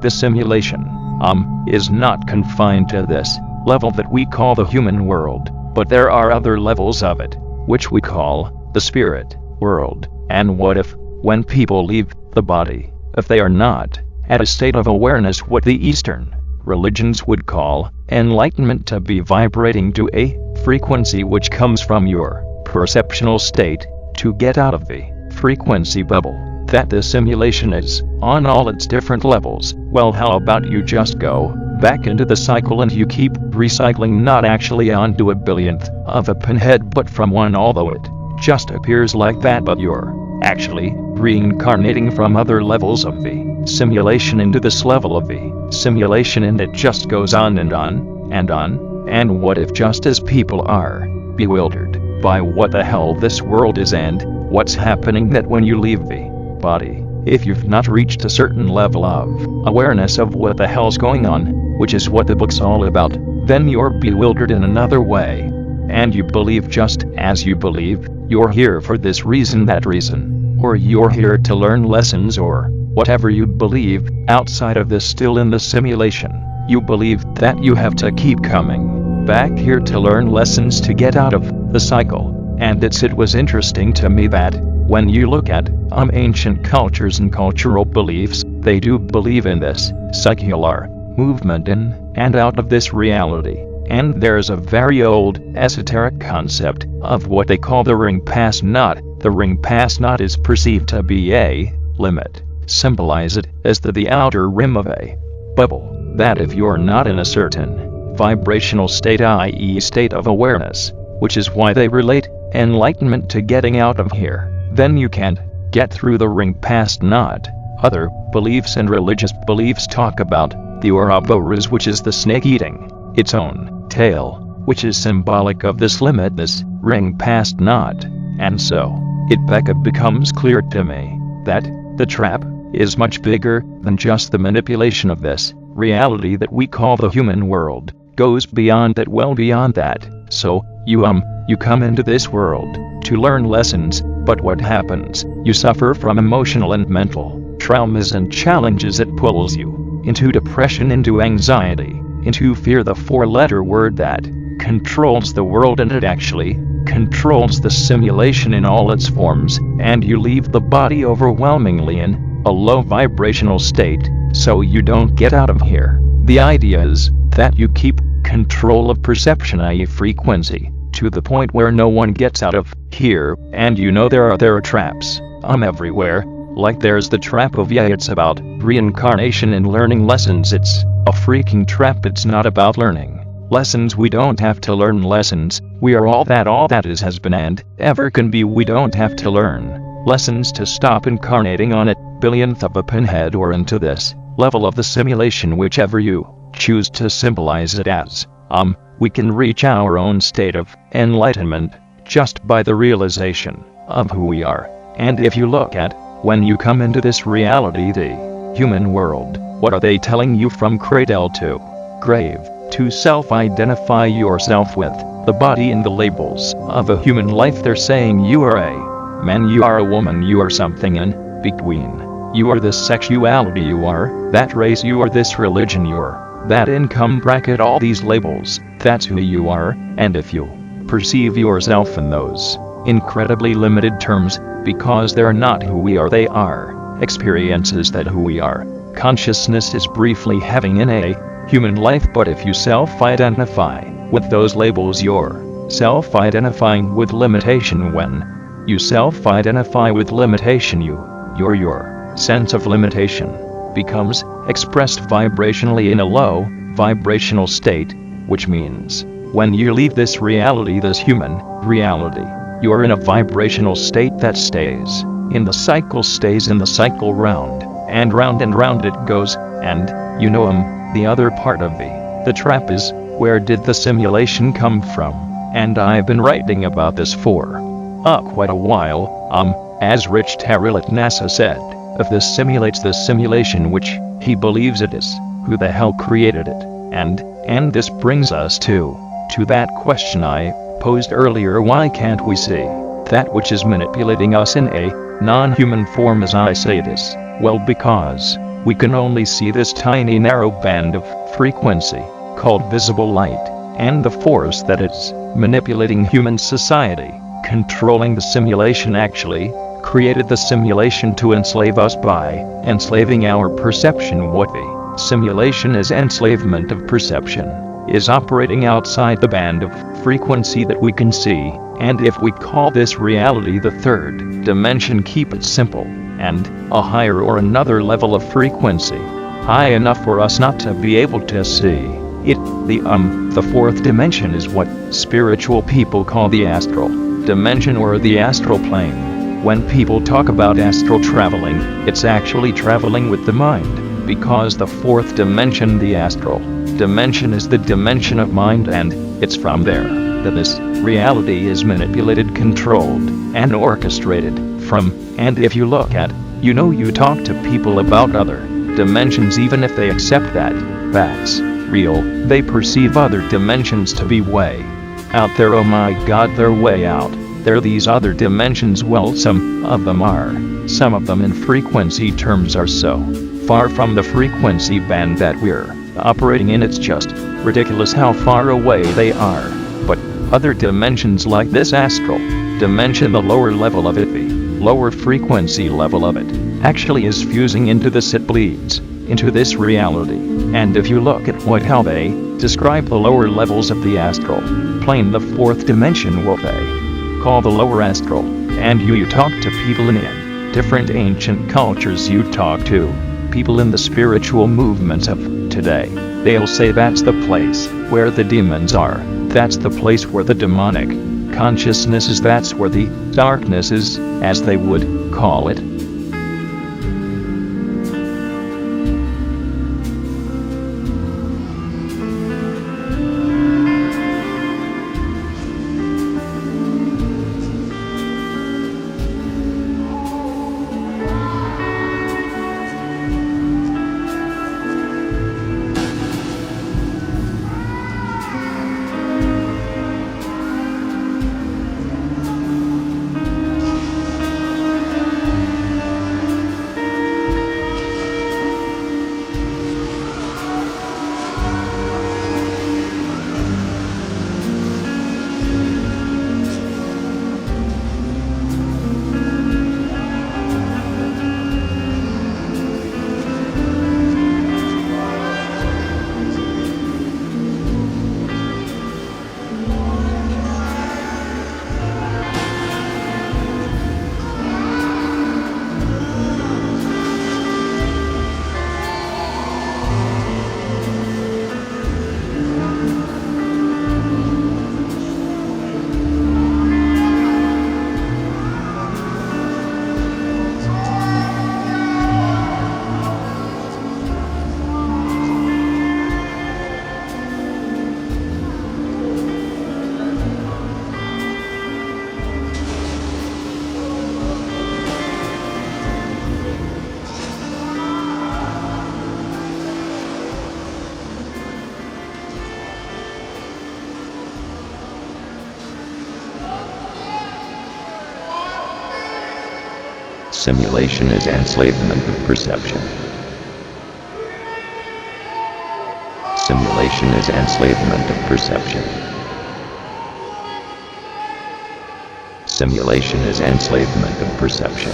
the simulation, is not confined to this level that we call the human world, but there are other levels of it, which we call the spirit world. And what if, when people leave the body, if they are not at a state of awareness what the Eastern religions would call enlightenment, to be vibrating to a frequency which comes from your perceptional state, to get out of the frequency bubble that the simulation is on all its different levels? Well, how about you just go back into the cycle and you keep recycling, not actually onto a billionth of a pinhead, but from one, although it just appears like that, but you're actually reincarnating from other levels of the simulation into this level of the simulation, and it just goes on and on and on. And what if, just as people are bewildered by what the hell this world is and what's happening, that when you leave the body, if you've not reached a certain level of awareness of what the hell's going on, which is what the book's all about, then you're bewildered in another way, and you believe just as you believe you're here for this reason, that reason, or you're here to learn lessons, or whatever you believe outside of this, still in the simulation. You believe that you have to keep coming back here to learn lessons to get out of the cycle. And it was interesting to me that when you look at ancient cultures and cultural beliefs, they do believe in this secular movement in and out of this reality. And there's a very old esoteric concept of what they call the ring pass knot. The ring pass knot is perceived to be a limit. Symbolize it as the outer rim of a bubble, that if you're not in a certain vibrational state, i.e. state of awareness, which is why they relate enlightenment to getting out of here, then you can't get through the ring pass knot. Other beliefs and religious beliefs talk about the Ouroboros, which is the snake eating its own tail, which is symbolic of this limit, this ring pass knot. And so it becomes clear to me that the trap is much bigger than just the manipulation of this reality that we call the human world. Goes beyond that, well beyond that. So you come into this world to learn lessons, but what happens? You suffer from emotional and mental traumas and challenges that pulls you into depression, into anxiety, into fear, the four-letter word that controls the world, and it actually controls the simulation in all its forms, and you leave the body overwhelmingly in a low vibrational state, so you don't get out of here. The idea is that you keep control of perception, i.e. frequency, to the point where no one gets out of here. And you know there are traps everywhere. Like there's the trap of it's about reincarnation and learning lessons. It's a freaking trap. It's not about learning lessons. We don't have to learn lessons. We are all that is, has been, and ever can be. We don't have to learn lessons to stop incarnating on a billionth of a pinhead or into this level of the simulation, whichever you choose to symbolize it as. We can reach our own state of enlightenment just by the realization of who we are. And if you look at when you come into this reality, the human world, what are they telling you from cradle to grave? To self-identify yourself with the body and the labels of a human life. They're saying you are a man, you are a woman, you are something in between. You are this sexuality, you are that race, you are this religion, you're that income bracket, all these labels. That's who you are. And if you perceive yourself in those incredibly limited terms, because they're not who we are, they are experiences that who we are. Consciousness is briefly having in a human life, but if you self-identify with those labels, you're self-identifying with limitation. When you self-identify with limitation, your sense of limitation becomes expressed vibrationally in a low vibrational state, which means when you leave this reality, this human reality, you're in a vibrational state that stays in the cycle, round and round and round it goes. And the other part of the trap is, where did the simulation come from? And I've been writing about this for quite a while. As Rich Terrell at NASA said, if this simulates the simulation, which he believes it is, who the hell created it? And this brings us to that question I posed earlier: why can't we see that which is manipulating us in a non-human form as I say it is? Well, because we can only see this tiny narrow band of frequency, called visible light, and the force that is manipulating human society, controlling the simulation actually created the simulation to enslave us by enslaving our perception. What the simulation is enslavement of perception, is operating outside the band of frequency that we can see, and if we call this reality the third dimension, keep it simple, and a higher or another level of frequency, high enough for us not to be able to see it. The fourth dimension is what spiritual people call the astral dimension or the astral plane. When people talk about astral traveling, it's actually traveling with the mind, because the fourth dimension, the astral dimension, is the dimension of mind, and it's from there that this reality is manipulated, controlled, and orchestrated from. And if you look at, you talk to people about other dimensions, even if they accept that that's real, they perceive other dimensions to be way out there. Oh my God, they're way out there, these other dimensions. Well, some of them are. Some of them in frequency terms are so far from the frequency band that we're operating in, it's just ridiculous how far away they are. But other dimensions like this astral dimension, the lower level of it, the lower frequency level of it, actually is fusing into this, it bleeds into this reality. And if you look at how they describe the lower levels of the astral plane, the fourth dimension, what they call the lower astral, and you talk to people in different ancient cultures, you talk to people in the spiritual movements of today, they'll say that's the place where the demons are, that's the place where the demonic consciousness is, that's where the darkness is, as they would call it. Simulation is enslavement of perception. Simulation is enslavement of perception. Simulation is enslavement of perception.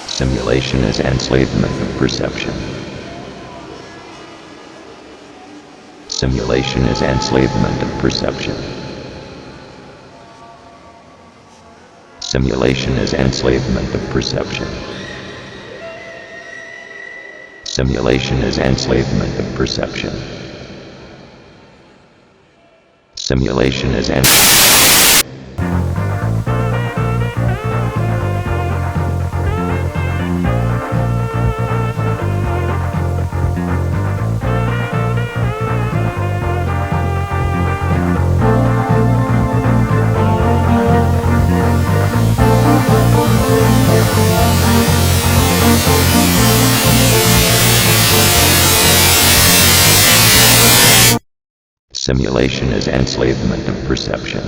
Simulation is enslavement of perception. Simulation is enslavement of perception. Simulation is enslavement of perception. Simulation is enslavement of perception. Simulation is Simulation is enslavement of perception.